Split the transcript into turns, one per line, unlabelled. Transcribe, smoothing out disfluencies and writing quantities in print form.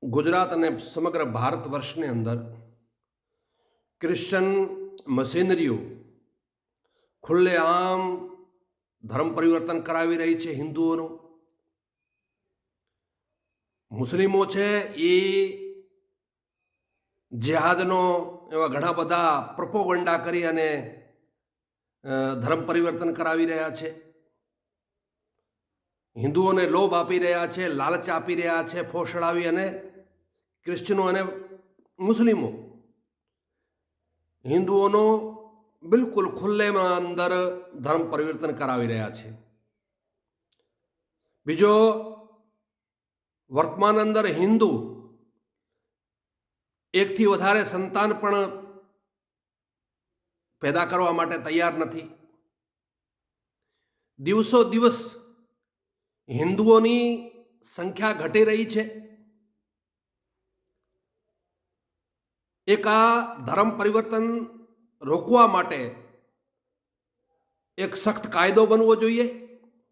ગુજરાત અને સમગ્ર ભારત વર્ષની અંદર ક્રિશ્ચન મશીનરીઓ ખુલ્લેઆમ ધર્મ પરિવર્તન કરાવી રહી છે હિન્દુઓનું. મુસ્લિમો છે એ જેહાદનો એવા ઘણા બધા પ્રોપોગંડા કરી અને ધર્મ પરિવર્તન કરાવી રહ્યા છે. હિન્દુઓને લોભ આપી રહ્યા છે, લાલચ આપી રહ્યા છે, ફોસડાવી, અને ક્રિશ્ચનો અને મુસ્લિમો હિન્દુઓનો બિલકુલ ખુલ્લેમાં અંદર ધર્મ પરિવર્તન કરાવી રહ્યા છે. બીજો, વર્તમાન અંદર હિન્દુ એકથી વધારે સંતાન પણ પેદા કરવા માટે તૈયાર નથી. દિવસો દિવસ હિન્દુઓની સંખ્યા ઘટી રહી છે. એક આ ધર્મ પરિવર્તન રોકવા માટે એક સખ્ત કાયદો બનવો જોઈએ.